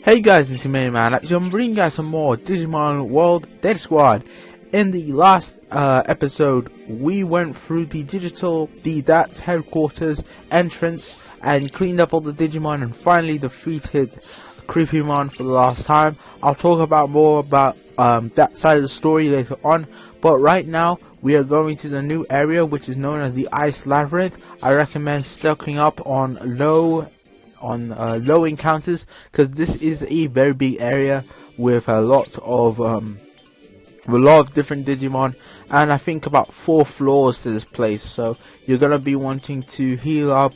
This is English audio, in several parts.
Hey guys, this is me, man. Actually, I'm bringing you guys some more Digimon World Dead Squad. In the last episode, we went through the DAT's headquarters entrance and cleaned up all the Digimon and finally defeated Creepymon for the last time. I'll talk about more about that side of the story later on, but right now we are going to the new area which is known as the Ice Labyrinth. I recommend stocking up on low encounters because this is a very big area with a lot of different Digimon, and I think about 4 floors to this place, so you're gonna be wanting to heal up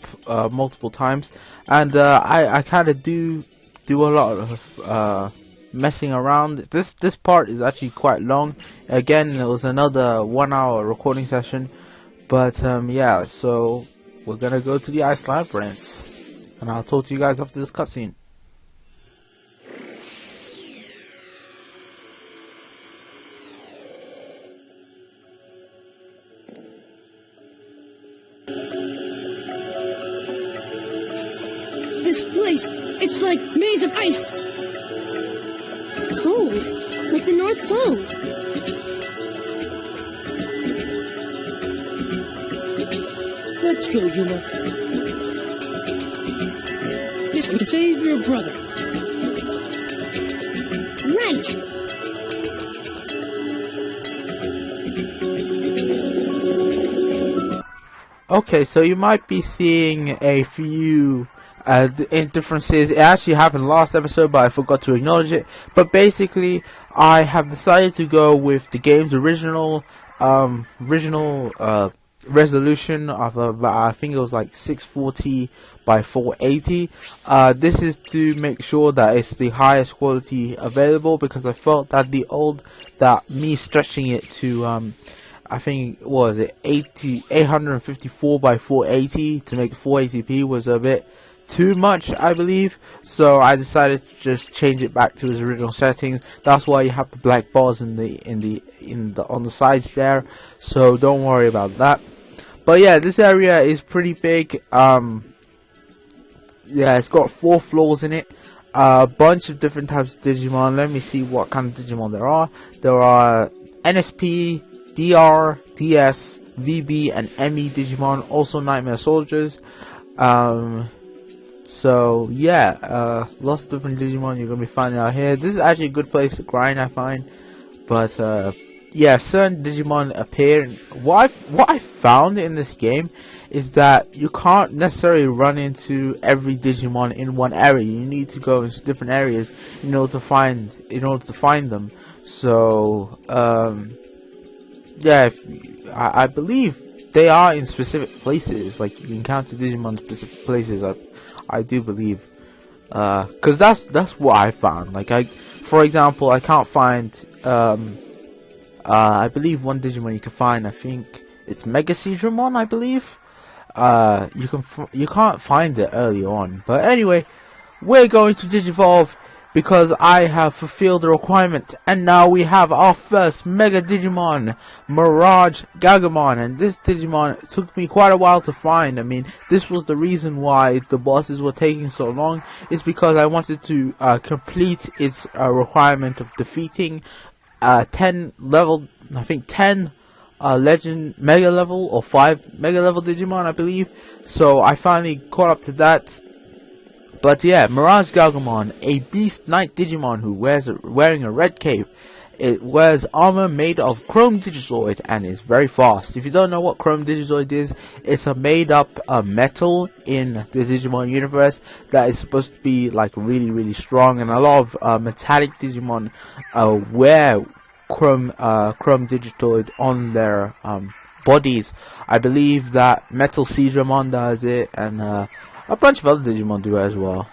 multiple times. And I kind of do a lot of messing around. This part is actually quite long. Again, it was another 1-hour recording session, but yeah, so we're gonna go to the Ice Labyrinth, and I'll talk to you guys after this cutscene. This place, it's like maze of ice. It's cold, like the North Pole. Let's go, Yuma. This way to save your brother. Right. Okay, so you might be seeing a few differences. It actually happened last episode, but I forgot to acknowledge it. But basically, I have decided to go with the game's original resolution of I think it was like 640 by 480. This is to make sure that it's the highest quality available, because I felt that me stretching it to I think what was it 854 by 480 to make 480p was a bit too much, I believe. So I decided to just change it back to its original settings. That's why you have the black bars on the sides there. So don't worry about that. But yeah, this area is pretty big. Yeah, it's got 4 floors in it. A bunch of different types of Digimon. Let me see what kind of Digimon there are. There are NSP, DR, DS, VB, and ME Digimon. Also Nightmare Soldiers. So yeah, lots of different Digimon you're gonna be finding out here. This is actually a good place to grind, I find. But yeah, certain Digimon appear. What I found in this game is that you can't necessarily run into every Digimon in one area. You need to go into different areas in order to find them. So yeah, I believe they are in specific places. Like you encounter Digimon in specific places. I do believe, cause that's what I found. Like for example, I can't find I believe one Digimon you can find. I think it's Mega Seedramon, I believe. You can't find it early on. But anyway, we're going to Digivolve because I have fulfilled the requirement, and now we have our first Mega Digimon, Mirage Gagamon. And this Digimon took me quite a while to find. I mean, this was the reason why the bosses were taking so long. It's because I wanted to complete its requirement of defeating 10 legend mega level or 5 mega level Digimon, I believe. So I finally caught up to that. But yeah, Mirage Gagamon, a beast knight Digimon who wearing a red cape. It wears armor made of Chrome Digizoid and is very fast. If you don't know what Chrome Digizoid is, it's a made up metal in the Digimon universe that is supposed to be like really strong, and a lot of metallic Digimon wear Chrome Digizoid on their bodies. I believe that Metal Seedramon does it, and a bunch of other Digimon do as well.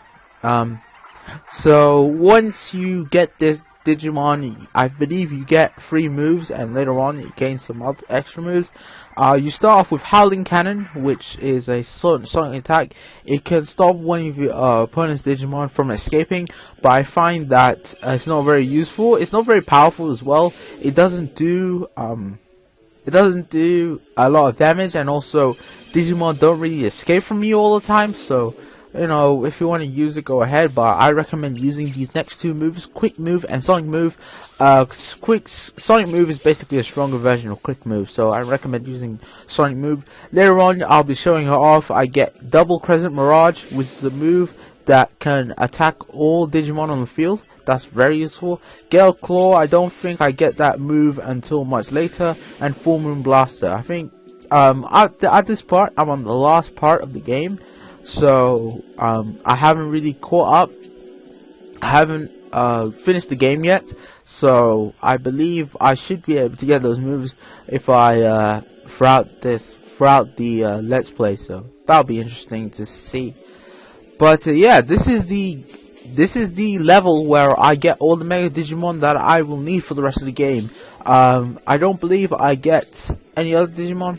So once you get this Digimon, I believe you get 3 moves, and later on you gain some other extra moves. You start off with Howling Cannon, which is a sonic attack. It can stop one of your opponent's Digimon from escaping, but I find that it's not very useful. It's not very powerful as well. It doesn't do a lot of damage, and also Digimon don't really escape from you all the time, so you know, if you want to use it, go ahead, but I recommend using these next two moves, Quick Move and Sonic Move. Sonic Move is basically a stronger version of Quick Move, so I recommend using Sonic Move. Later on, I'll be showing her off. I get Double Crescent Mirage, which is a move that can attack all Digimon on the field. That's very useful. Gale Claw, I don't think I get that move until much later. And Full Moon Blaster. I think at this part, I'm on the last part of the game, so I haven't really caught up. I haven't finished the game yet, so I believe I should be able to get those moves if I throughout the Let's Play. So that'll be interesting to see. But yeah, this is the level where I get all the Mega Digimon that I will need for the rest of the game. I don't believe I get any other Digimon.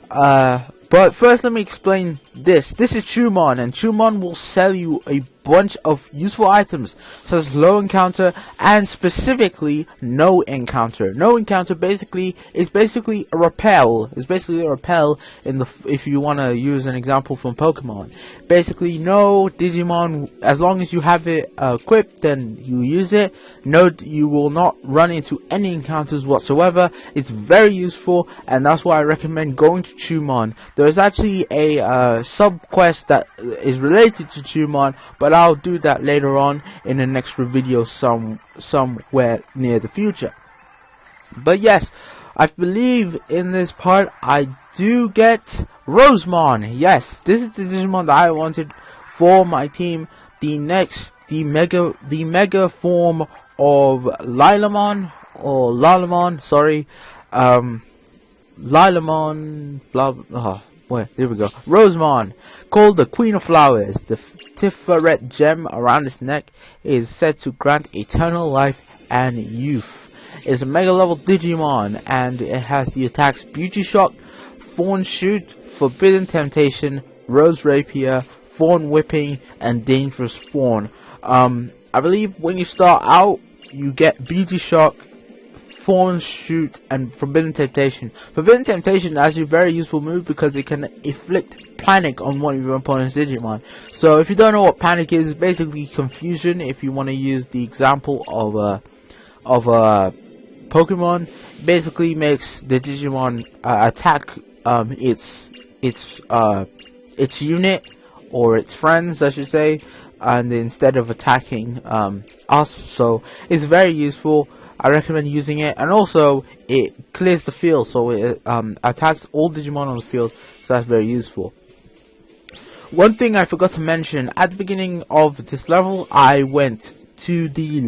But first let me explain this. This is Chumon, and Chumon will sell you a bunch of useful items, such as low encounter and specifically no encounter. No encounter is basically a repel. It's basically a repel in the if you want to use an example from Pokemon. Basically, no Digimon, as long as you have it equipped, then you use it. No, you will not run into any encounters whatsoever. It's very useful, and that's why I recommend going to Chumon. There is actually a sub quest that is related to Chumon, but I'll do that later on in an extra video somewhere near the future. But yes, I believe in this part I do get Rosemon. Yes, this is the Digimon that I wanted for my team. The mega form of Lilamon, or Lalamon, sorry. Lilamon, blah, blah. Wait, here we go. Rosemon, called the Queen of Flowers. The Tiferet gem around its neck is said to grant eternal life and youth. It's a mega level Digimon, and it has the attacks Beauty Shock, Thorn Shoot, Forbidden Temptation, Rose Rapier, Thorn Whipping, and Dangerous Thorn. I believe when you start out, you get Beauty Shock, Thorn Shoot, and Forbidden Temptation. Forbidden Temptation is actually a very useful move because it can inflict panic on one of your opponent's Digimon. So if you don't know what panic is, it's basically confusion. If you want to use the example of a Pokemon, basically makes the Digimon attack its unit, or its friends, I should say, and instead of attacking us. So it's very useful. I recommend using it, and also it clears the field, so it attacks all Digimon on the field, so that's very useful. One thing I forgot to mention, at the beginning of this level, I went to the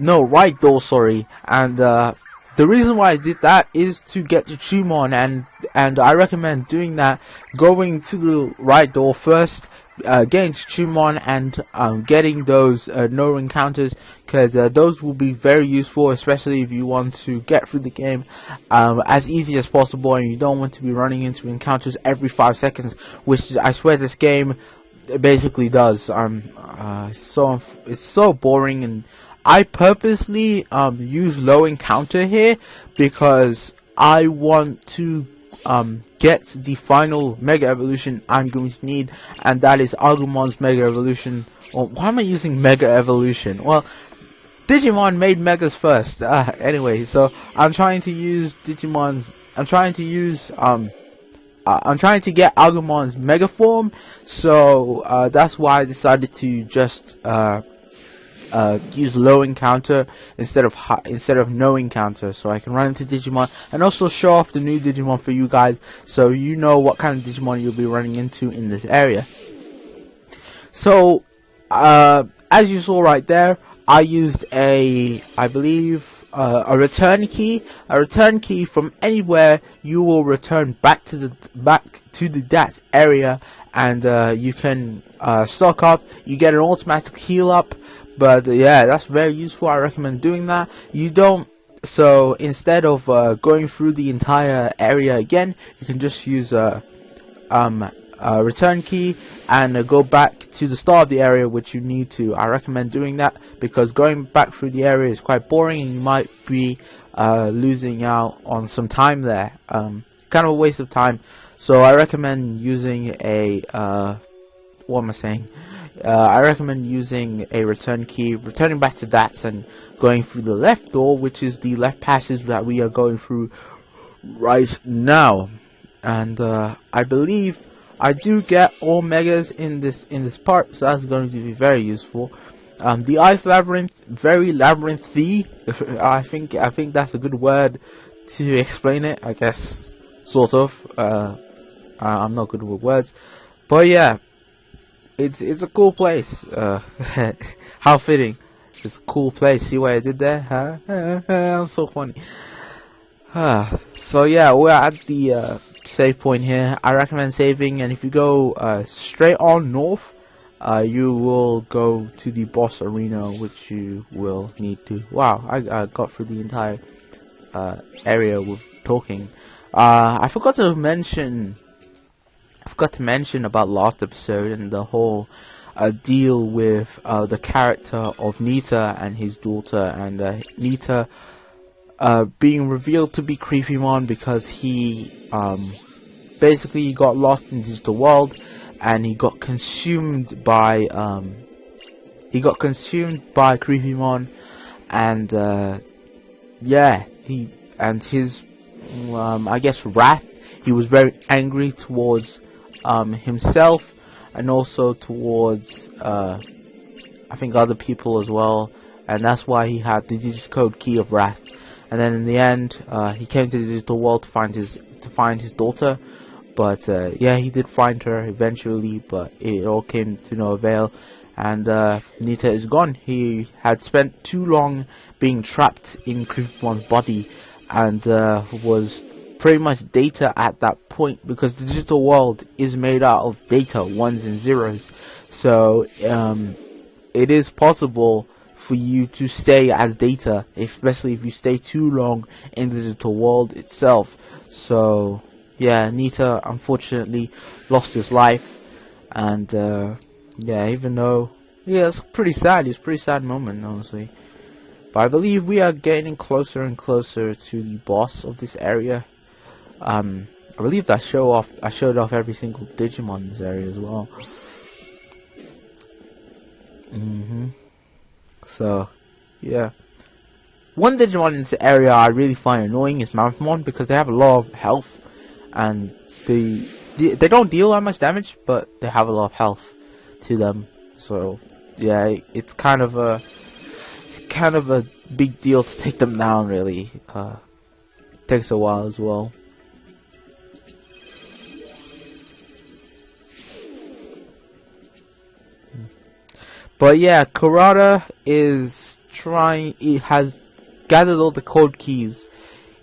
right door, sorry, and the reason why I did that is to get to Chumon, and I recommend doing that, going to the right door first, getting to Chumon, and getting those no encounters, because those will be very useful, especially if you want to get through the game as easy as possible, and you don't want to be running into encounters every 5 seconds, which I swear this game basically does. It's so boring, and I purposely use low encounter here because I want to get the final Mega Evolution I'm going to need, and that is Agumon's Mega Evolution. Or why am I using Mega Evolution? Well, Digimon made Megas first. Anyway, so I'm trying to use Digimon. I'm trying to get Agumon's Mega Form. So that's why I decided to just use low encounter instead of no encounter, so I can run into Digimon and also show off the new Digimon for you guys, so you know what kind of Digimon you'll be running into in this area. So as you saw right there, I used I believe a return key. A return key from anywhere, you will return back to that area, and you can stock up. You get an automatic heal up. But yeah, that's very useful. I recommend doing that. So instead of going through the entire area again, you can just use a return key and go back to the start of the area, which you need to. I recommend doing that because going back through the area is quite boring, and you might be losing out on some time there. Kind of a waste of time. So I recommend using a what am I saying? I recommend using a return key, returning back to that, and going through the left door, which is the left passage that we are going through right now. And I believe I do get all megas in this part, so that's going to be very useful. The ice labyrinth, very labyrinthy. I think that's a good word to explain it. I guess, sort of. I'm not good with words, but yeah, it's a cool place. How fitting! It's a cool place. See what I did there? Huh? So funny. So yeah, we're at the save point here. I recommend saving, and if you go straight on north, you will go to the boss arena, which you will need to. Wow, I got through the entire area with talking. I forgot to mention about last episode and the whole deal with the character of Nita and his daughter, and Nita being revealed to be Creepymon because he basically got lost in the digital world, and he got consumed by Creepymon, and yeah, his I guess wrath. He was very angry towards himself, and also towards I think other people as well, and that's why he had the digicode key of wrath. And then in the end, he came to the digital world to find his daughter, but yeah, he did find her eventually, but it all came to no avail, and Nita is gone. He had spent too long being trapped in Creepymon's body, and was pretty much data at that point, because the digital world is made out of data, ones and zeros. So it is possible for you to stay as data, especially if you stay too long in the digital world itself. So yeah, Nita unfortunately lost his life, and yeah, even though, yeah, it's pretty sad. It's a pretty sad moment, honestly. But I believe we are getting closer and closer to the boss of this area. I believe that I showed off every single Digimon in this area as well. So yeah, one Digimon in this area I really find annoying is Mammothmon, because they have a lot of health, and they don't deal that much damage, but they have a lot of health to them. So yeah, it's kind of a big deal to take them down, really. Takes a while as well. But yeah, Kurata is trying. It has gathered all the code keys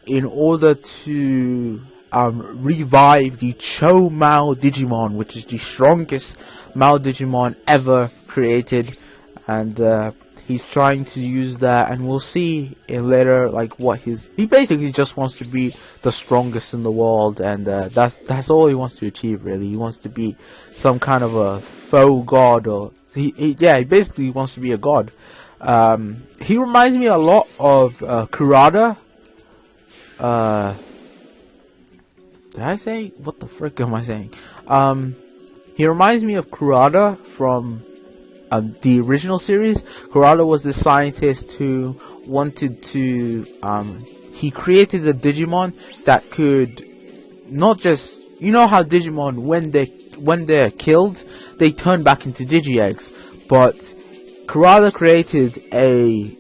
in order to revive the Cho Mao Digimon, which is the strongest Mao Digimon ever created, and he's trying to use that, and we'll see in later like what he basically just wants to be the strongest in the world, and that's all he wants to achieve, really. He wants to be some kind of a faux god, or he basically wants to be a god. He reminds me a lot of Kurata. Did I say? What the frick am I saying? He reminds me of Kurata from the original series. Kurata was the scientist who wanted to he created a Digimon that could not just, you know how Digimon, when they're killed, they turn back into Digi-Eggs, but Kurata created a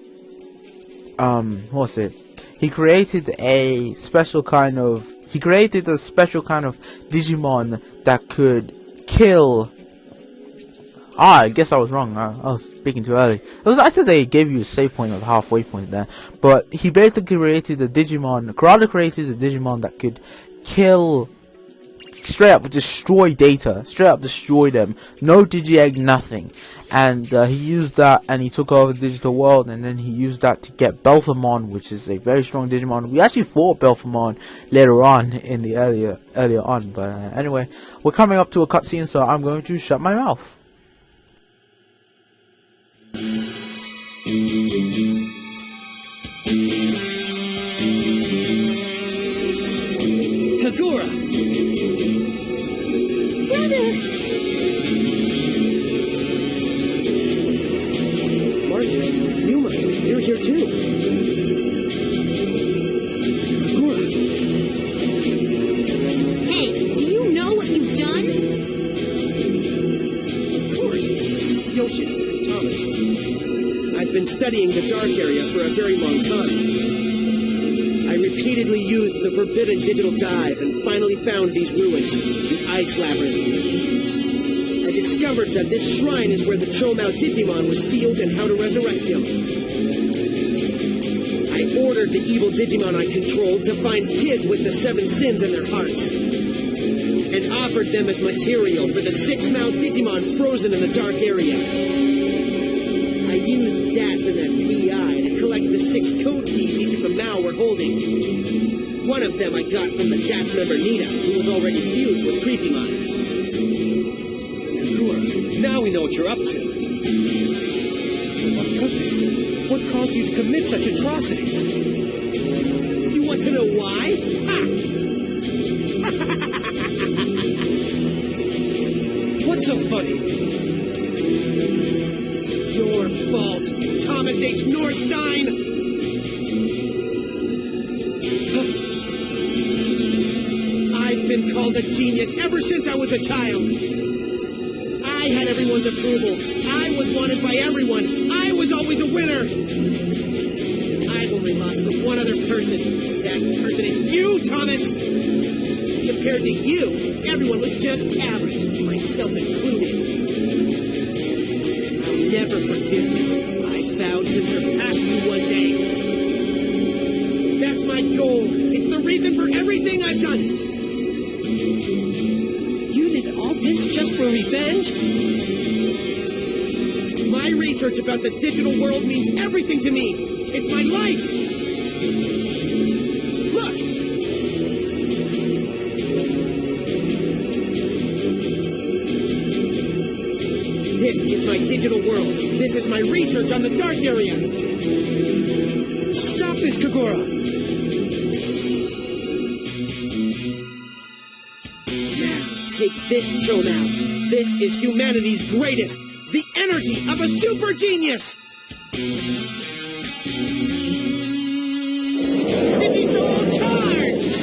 he created a special kind of Digimon that could kill. I guess I was wrong. I was speaking too early. I said they gave you a save point or a halfway point there. But he basically created a Digimon. Kurata created a Digimon that could kill, straight up destroy data. Straight up destroy them. No Digi-Egg, nothing. And he used that, and he took over the digital world, and then he used that to get Belphamon, which is a very strong Digimon. We actually fought Belphamon later on in the earlier on. But anyway, we're coming up to a cutscene, so I'm going to shut my mouth. Kagura! Yoshi and Thomas. I've been studying the dark area for a very long time. I repeatedly used the forbidden digital dive and finally found these ruins, the Ice Labyrinth. I discovered that this shrine is where the Chomao Digimon was sealed and how to resurrect him. I ordered the evil Digimon I controlled to find kids with the 7 sins in their hearts, and offered them as material for the 6-mouthed Digimon frozen in the dark area. I used DATs and that PI to collect the 6 code keys each of the Mao were holding. One of them I got from the DATS member Nina, who was already fused with Creepymon. Kagura, now we know what you're up to. For what purpose? What caused you to commit such atrocities? You want to know why? Ha! What's so funny? It's your fault, Thomas H. Norstein! I've been called a genius ever since I was a child. I had everyone's approval. I was wanted by everyone. I was always a winner. I've only lost to one other person. That person is you, Thomas! Compared to you, everyone was just average, myself included. I'll never forgive you. I vowed to surpass you one day. That's my goal. It's the reason for everything I've done. You did all this just for revenge? My research about the digital world means everything to me. It's my life. Look! This is my digital world. This is my research on the dark area. Stop this, Kagura! Now, take this, Chomao. This is humanity's greatest. The energy of a super genius! Digisoul charge!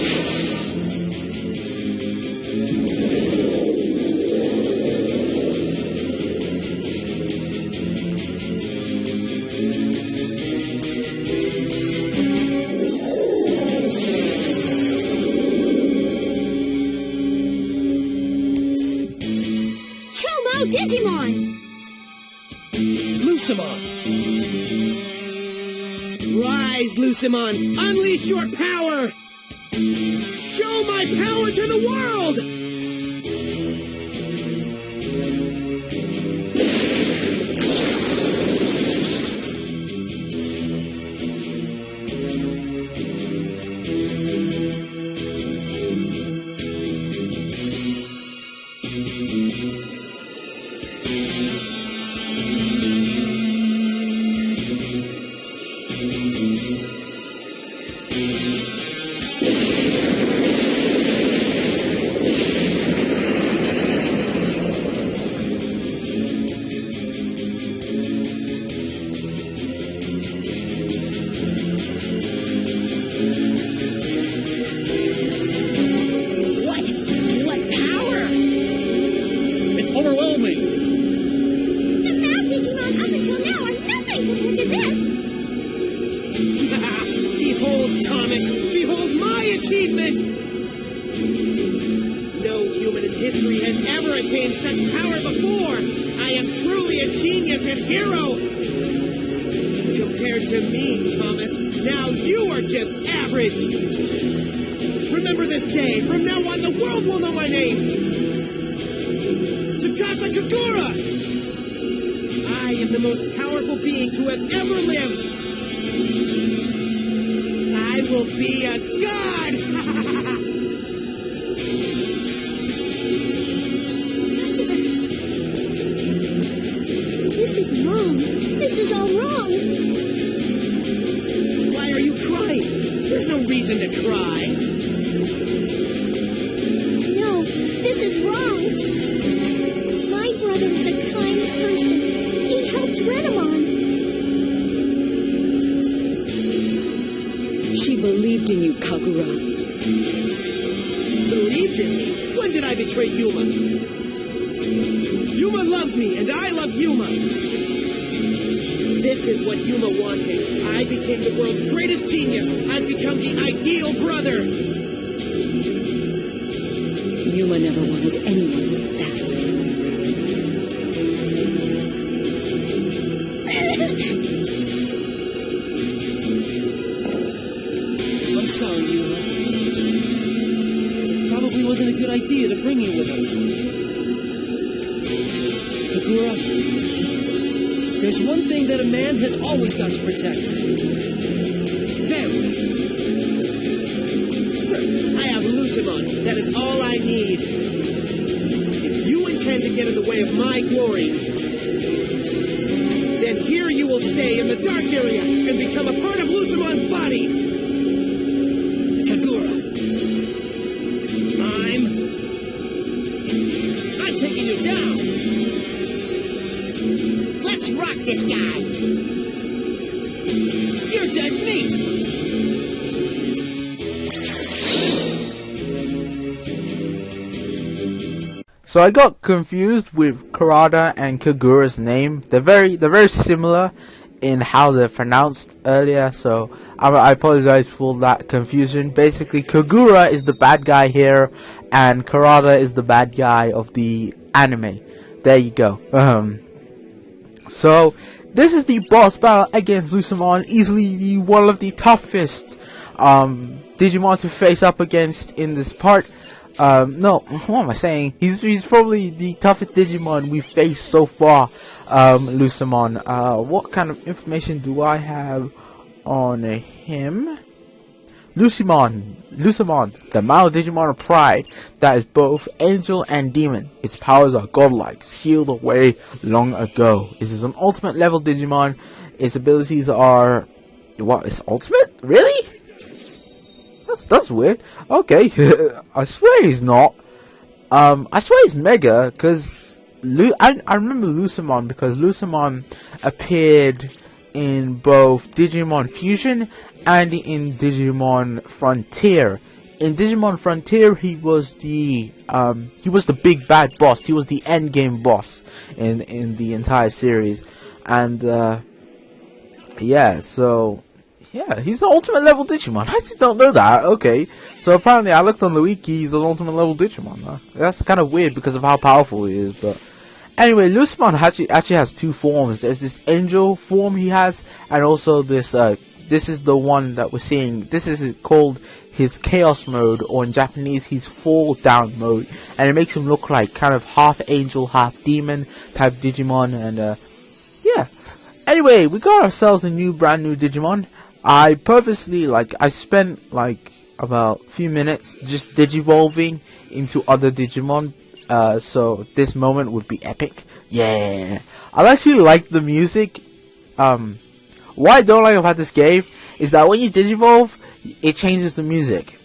Chomao Digimon! Lucimon! Rise, Lucimon! Unleash your power! Show my power to the world! Behold, Thomas! Behold my achievement! No human in history has ever attained such power before! I am truly a genius and hero! Compared to me, Thomas, now you are just average! Remember this day! From now on, the world will know my name! Tsukasa Kagura! I am the most powerful being to have ever lived! I will be a god! This is wrong. This is all wrong. Why are you crying? There's no reason to cry. No, this is wrong. My brother is a kind person. He helped Renamon. She believed in you, Kagura. Believed in me? When did I betray Yuma? Yuma loves me, and I love Yuma. This is what Yuma wanted. I became the world's greatest genius. I've become the ideal brother. Yuma never wanted anyone like that. I'm sorry, Yuma. It probably wasn't a good idea to bring you with us. Kagura, there's one thing that a man has always got to protect. Family. I have Lucimon. That is all I need. If you intend to get in the way of my glory, then here you will stay in the dark area and become a part of Lucimon's body. Kagura. I'm taking you down. Let's rock this guy. You're dead meat. So I got confused with Kurata and Kagura's name. They're very similar in how they're pronounced earlier, so I apologize for that confusion. Basically, Kagura is the bad guy here, and Kurata is the bad guy of the anime. There you go. So this is the boss battle against Lucimon, easily one of the toughest Digimon to face up against in this part. No, what am I saying? He's probably the toughest Digimon we've faced so far, Lucimon. What kind of information do I have on him? Lucimon, the male Digimon of pride that is both angel and demon. Its powers are godlike, sealed away long ago. It is an ultimate level Digimon. Its abilities are... What, it's ultimate? Really? That's weird. Okay, I swear he's not. I swear he's Mega, because I remember Lucimon because Lucimon appeared in both Digimon Fusion and in Digimon Frontier. In Digimon Frontier, he was the big bad boss. He was the end game boss in the entire series, and yeah, so. Yeah, he's an ultimate level Digimon. I did not know that. Okay, so apparently I looked on the wiki, he's an ultimate level Digimon. That's kind of weird because of how powerful he is. But anyway, Lucimon actually has two forms. There's this angel form he has, and also this. This is the one that we're seeing. This is called his Chaos mode, or in Japanese, his Fall Down mode, and it makes him look like kind of half angel, half demon type Digimon. And yeah. Anyway, we got ourselves a brand new Digimon. I purposely, I spent, about a few minutes just digivolving into other Digimon, so this moment would be epic. Yeah! I actually like the music. What I don't like about this game is that when you digivolve, it changes the music.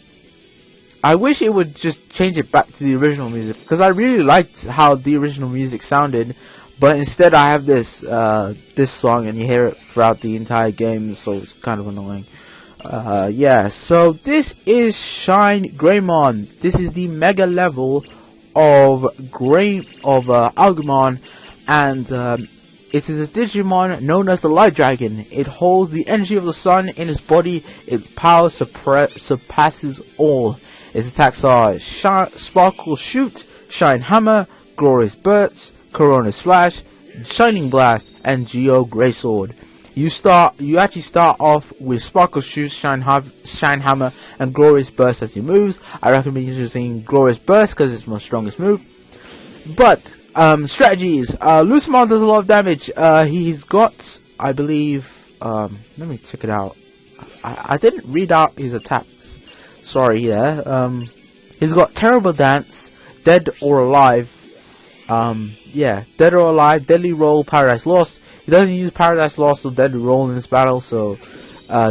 I wish it would just change it back to the original music, because I really liked how the original music sounded. But instead I have this this song, and you hear it throughout the entire game, so it's kind of annoying. Yeah, so this is Shine Greymon. This is the mega level of Agumon, and it is a Digimon known as the Light Dragon. It holds the energy of the sun in its body. Its power surpasses all. Its attacks are Sparkle Shoot, Shine Hammer, Glorious Burst, Corona Splash, Shining Blast, and Geo Greysword. You actually start off with Sparkle Shoot, Shine Hammer, and Glorious Burst as your moves. I recommend using Glorious Burst because it's my strongest move. But strategies. Lucimon does a lot of damage. He's got, I believe, let me check it out. I didn't read out his attacks. Sorry, yeah. He's got Terrible Dance, Dead or Alive. Yeah, Dead or Alive, Deadly Roll, Paradise Lost. He doesn't use Paradise Lost or Deadly Roll in this battle, so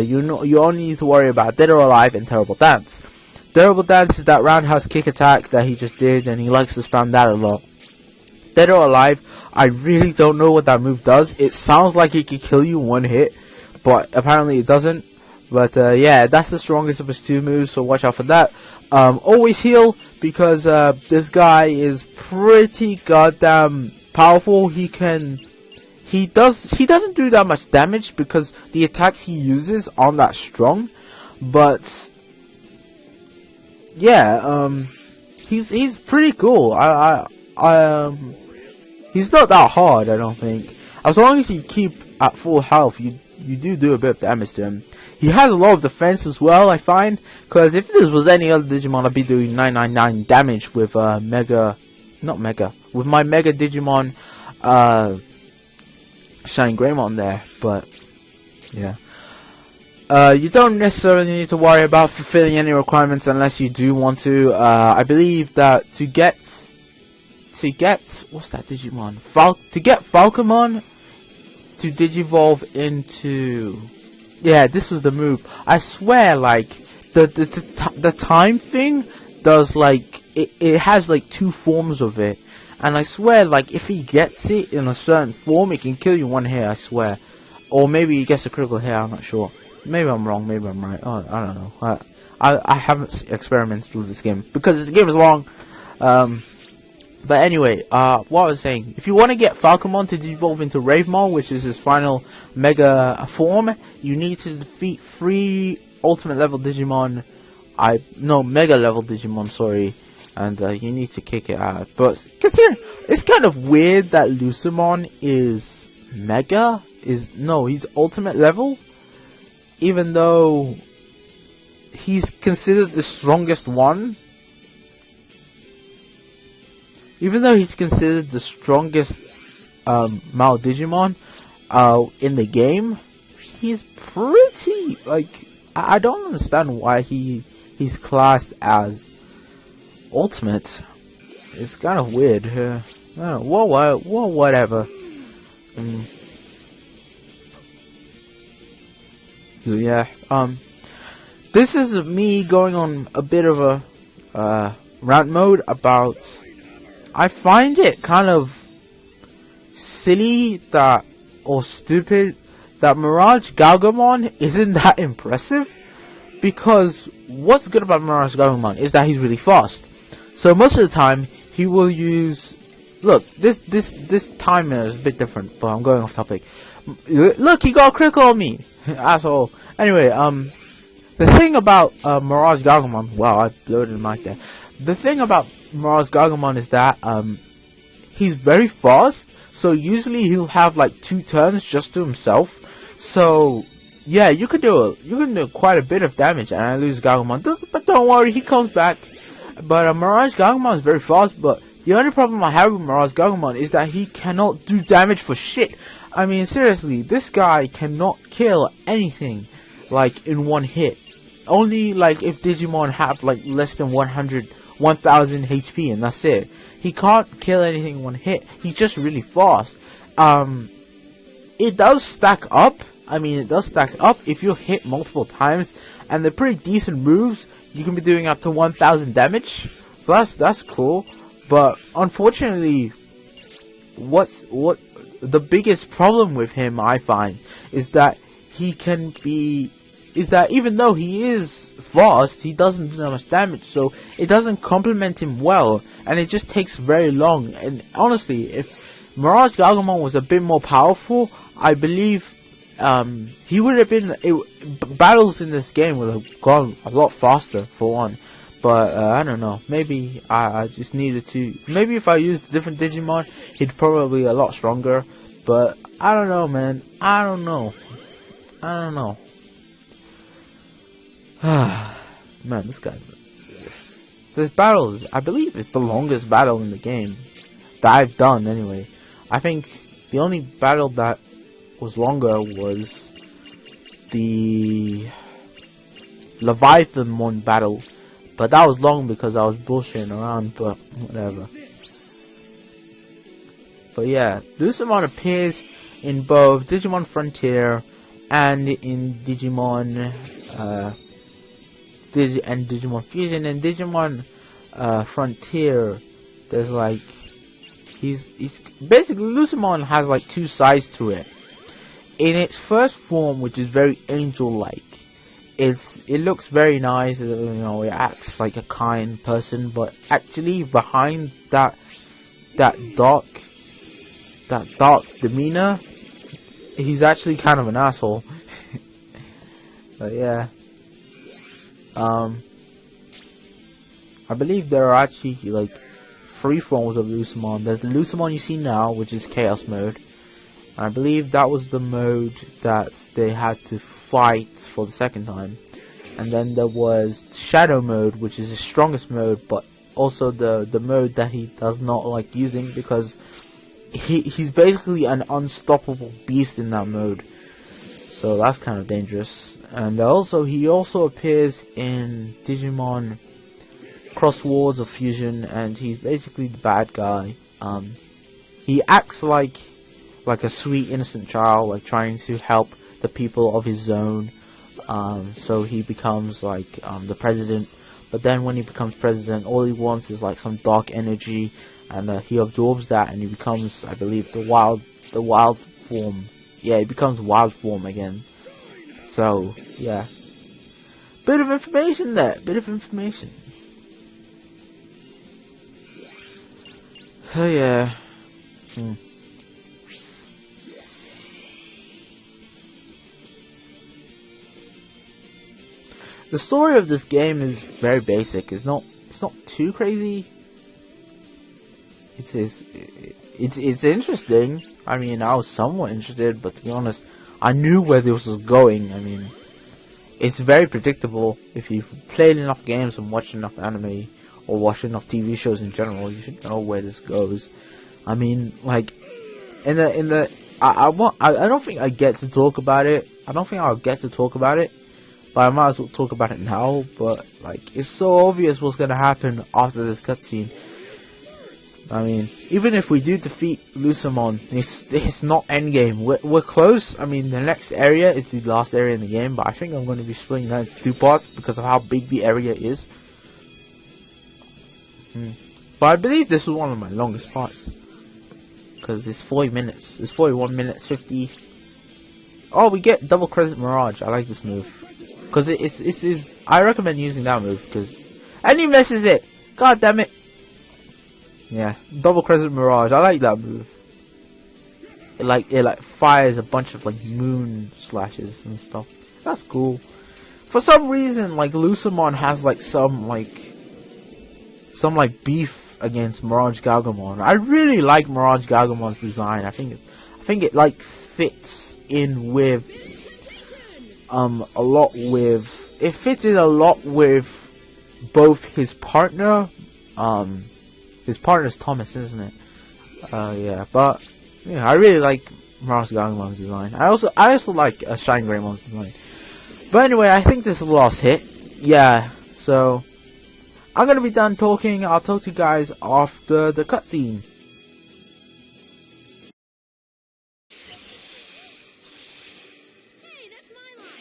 you only need to worry about Dead or Alive and Terrible Dance. Terrible Dance is that roundhouse kick attack that he just did, and he likes to spam that a lot. Dead or Alive, I really don't know what that move does. It sounds like it could kill you in one hit, but apparently it doesn't. But yeah, that's the strongest of his two moves, so watch out for that. Always heal, because this guy is pretty goddamn powerful. He he doesn't do that much damage because the attacks he uses aren't that strong. But yeah, he's pretty cool. He's not that hard, I don't think. As long as you keep at full health, you do a bit of damage to him. He has a lot of defense as well, I find. Because if this was any other Digimon, I'd be doing 999 damage with with my Mega Digimon, Shining Greymon there. But yeah, you don't necessarily need to worry about fulfilling any requirements unless you do want to. I believe that to get what's that Digimon? To get Falcomon to digivolve into, yeah, this was the move. I swear, like the time thing does, like it has like 2 forms of it, and I swear, like if he gets it in a certain form, it can kill you 1 hit. I swear, or maybe he gets a critical hit. I'm not sure. Maybe I'm wrong. Maybe I'm right. Oh, I don't know. I haven't experimented with this game because this game is long. But anyway, what I was saying, if you want to get Falcomon to evolve into Ravemon, which is his final Mega form, you need to defeat 3 Ultimate level Digimon. Mega level Digimon, sorry. And you need to kick it out. But consider, it's kind of weird that Lucemon is Mega. He's Ultimate level. Even though he's considered the strongest one. Even though he's considered the strongest male Digimon in the game, he's pretty, like, I don't understand why he's classed as Ultimate. It's kind of weird. I don't know, whatever. So yeah, this is me going on a bit of a rant mode about. I find it kind of silly or stupid that Mirage Galgamon isn't that impressive, because what's good about Mirage Galgamon is that he's really fast. So most of the time he will use. Look, this timer is a bit different, but I'm going off topic. Look, he got a critical on me, asshole. Anyway, the thing about Mirage Galgamon. Wow, I blew the mic there. The thing about Mirage Galgamon is that he's very fast, so usually he'll have like 2 turns just to himself. So yeah, you can do quite a bit of damage, and I lose Galgamon. But don't worry, he comes back. But Mirage Galgamon is very fast. But the only problem I have with Mirage Galgamon is that he cannot do damage for shit. I mean, seriously, this guy cannot kill anything like in 1 hit. Only like if Digimon have like less than 1,000 HP, and that's it. He can't kill anything in 1 hit. He's just really fast. It does stack up. I mean, it does stack up if you hit multiple times, and they're pretty decent moves. You can be doing up to 1,000 damage. So that's cool. But unfortunately, what the biggest problem with him, I find, is that even though he is fast, he doesn't do that much damage, so it doesn't complement him well, and it just takes very long. And honestly, if Mirage Galgamon was a bit more powerful, I believe he would have been. Battles in this game would have gone a lot faster, for one. But I don't know. Maybe I just needed to. Maybe if I used different Digimon, he'd probably be a lot stronger. But I don't know, man. I don't know. Man, this battle is, I believe it's the longest battle in the game that I've done anyway. I think the only battle that was longer was the Leviathan one battle, but that was long because I was bullshitting around, but whatever. But yeah, Lucemon appears in both Digimon Frontier and in Digimon Digimon Fusion. And Digimon Frontier, there's like he's basically, Lucemon has like 2 sides to it. In its first form, which is very angel-like, it looks very nice. You know, it acts like a kind person, but actually behind that dark demeanor he's actually kind of an asshole. But yeah. I believe there are actually like 3 forms of Lucemon. There's the Lucemon you see now, which is Chaos Mode. And I believe that was the mode that they had to fight for the second time. And then there was Shadow Mode, which is the strongest mode, but also the mode that he does not like using because he's basically an unstoppable beast in that mode. So that's kind of dangerous. And he also appears in Digimon Cross Worlds of Fusion, and he's basically the bad guy. He acts like a sweet innocent child, like trying to help the people of his zone. So he becomes like the president. But then when he becomes president, all he wants is like some dark energy, and he absorbs that, and he becomes, I believe, the wild form. Yeah, he becomes wild form again. So yeah, bit of information there. Bit of information. So yeah. The story of this game is very basic. It's not too crazy. It's interesting. I mean, I was somewhat interested, but to be honest, I knew where this was going. I mean, it's very predictable. If you've played enough games and watched enough anime or watched enough TV shows in general, you should know where this goes. I mean, like I don't think I get to talk about it. I don't think I'll get to talk about it. But I might as well talk about it now. But like, it's so obvious what's gonna happen after this cutscene. I mean, even if we do defeat Lucemon, it's not endgame. We're close. I mean, the next area is the last area in the game, but I think I'm going to be splitting that into 2 parts because of how big the area is. But I believe this was one of my longest parts because it's 40 minutes. It's 41 minutes 50. Oh, we get double crescent mirage. I like this move because it's I recommend using that move because and he misses it. God damn it. Yeah, double crescent mirage. I like that move. It like fires a bunch of like moon slashes and stuff. That's cool. For some reason, like Lucemon has like some beef against Mirage Gargamon. I really like Mirage Gargamon's design. I think it like fits in with it fits in a lot with both his partner. His partner's Thomas, isn't it? Yeah, but yeah, I really like Mirage Gargamon's design. I also like Shine Greymon's design. But anyway, I think this is the last hit. Yeah, so I'm gonna be done talking. I'll talk to you guys after the cutscene. Hey, that's my line.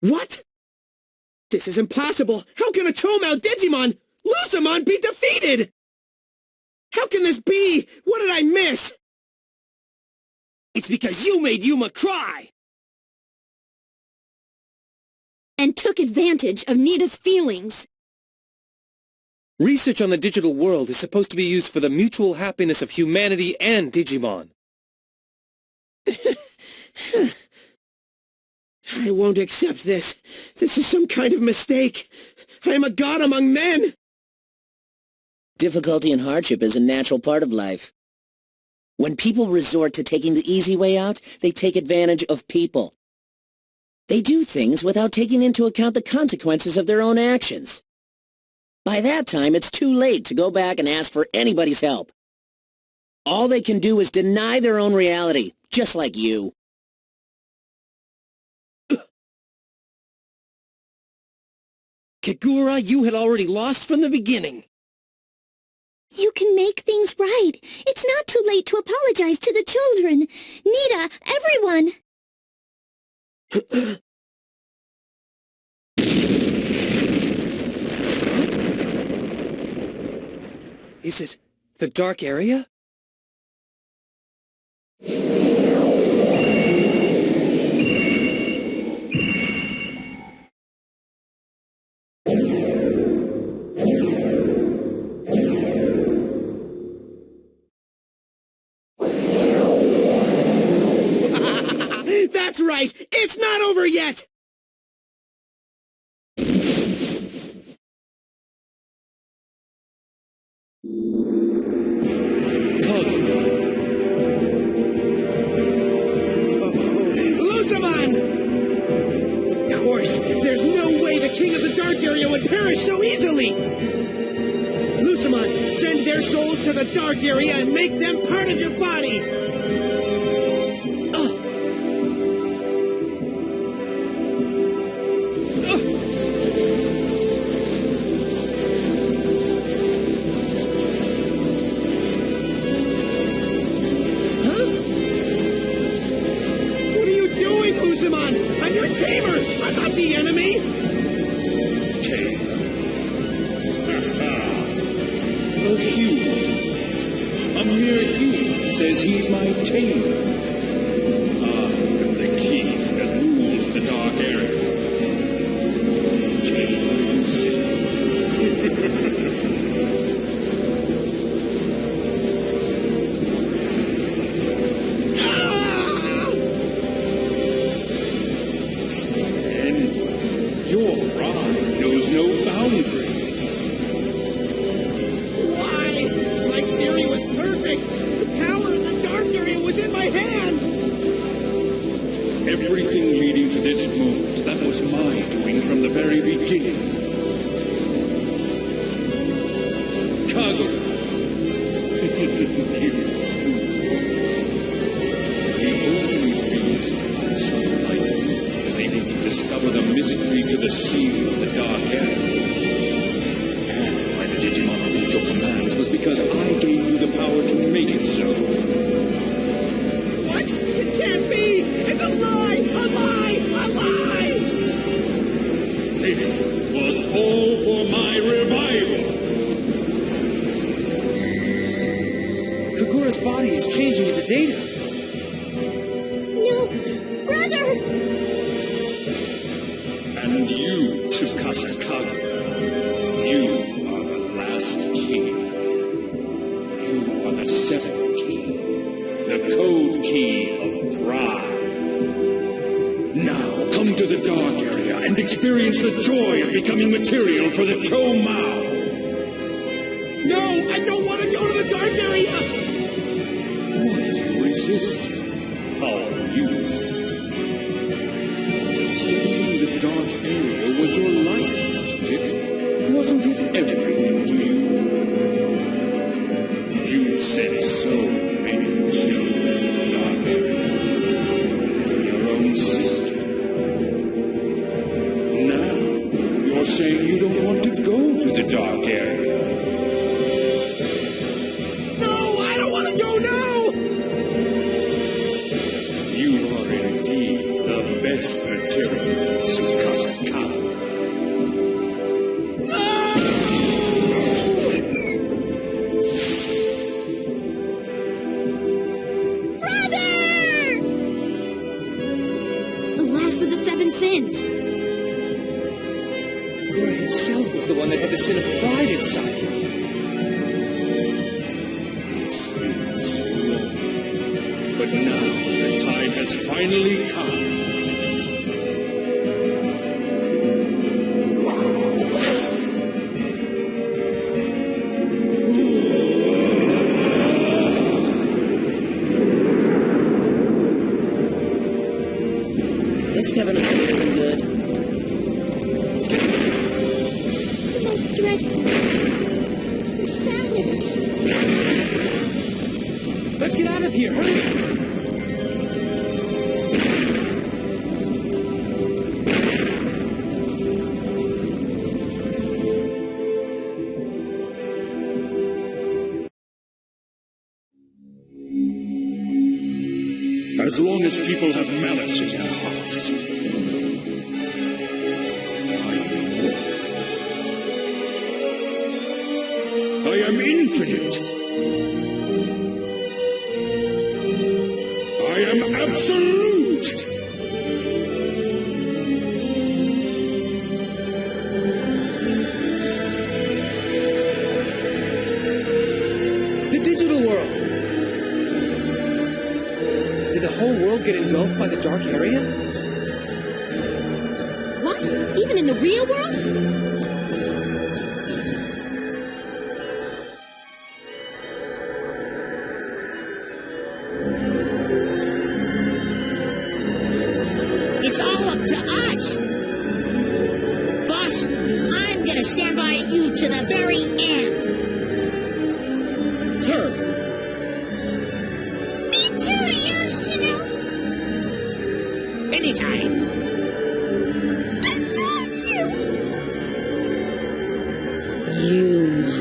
What? This is impossible! How can a Chomao Digimon, Lucemon, be defeated? How can this be? What did I miss? It's because you made Yuma cry! And took advantage of Nita's feelings. Research on the digital world is supposed to be used for the mutual happiness of humanity and Digimon. I won't accept this. This is some kind of mistake. I am a god among men. Difficulty and hardship is a natural part of life. When people resort to taking the easy way out, they take advantage of people. They do things without taking into account the consequences of their own actions. By that time, it's too late to go back and ask for anybody's help. All they can do is deny their own reality, just like you. Kagura, you had already lost from the beginning. You can make things right. It's not too late to apologize to the children. Nita, everyone. Is it the dark area? That's right! It's not over yet! Lusamon! Of course, there's no way the king of the dark area would perish so easily! Lusamon, send their souls to the dark area and make them part of your body! Digimon! I'm your tamer! I'm not the enemy! Tamer? A human. A mere human says he's my tamer. I'm the king that rules the dark area. Tamer, you say? Your pride knows no boundaries. Why? My theory was perfect. The power of the dark area was in my hands. Everything leading to this moment, that was my doing from the very beginning. Kagura. The only reason I'm so likely was able to discover the mystery to the seal of the dark area. And why the Digimon obeyed your commands was because I gave you the power to make it so. What? It can't be! It's a lie! A lie! A lie! This was all for my revival. Kagura's body is changing into data. No! Brother! And you, Tsukasa Kagura, you are the last key. You are the seventh key. The code key of pride. Now come to the dark area and experience the joy of becoming material for the Cho Mao. No! I don't want to go to the dark area! Why do you resist? How used? Studying the dark area was your life, wasn't it? Wasn't it everything to you? You've sent so many children to the dark area. Even your own sister. Now, you're saying you don't want to go to the dark area. No! I don't want to go now! You are indeed the best material, Tsukasa Kagura. Brother! The last of the seven sins. Kagura himself was the one that had the sin of pride inside him. It's been so long, but now the time has finally come. This Kevin isn't good. The most dreadful. The saddest. Let's get out of here, hurry! As long as people have malice in their hearts, I am immortal. I am infinite. I am absolute. The digital world. Did the whole world get engulfed by the dark area? What? Even in the real world? It's all up to us! Boss, I'm gonna stand by you to the very end! Sir, Me too, Yoshino. Anytime! I love you. Yuma,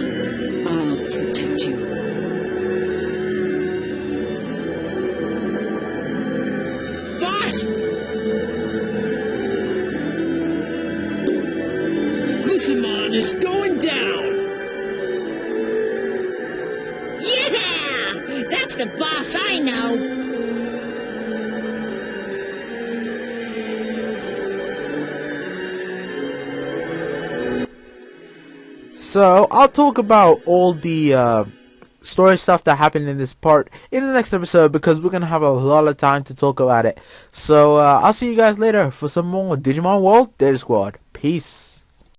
I'll protect you. Boss! Digimon is going down! Yeah! That's the boss I know! So I'll talk about all the story stuff that happened in this part in the next episode, because we're gonna have a lot of time to talk about it. So I'll see you guys later for some more Digimon World Data Squad. Peace.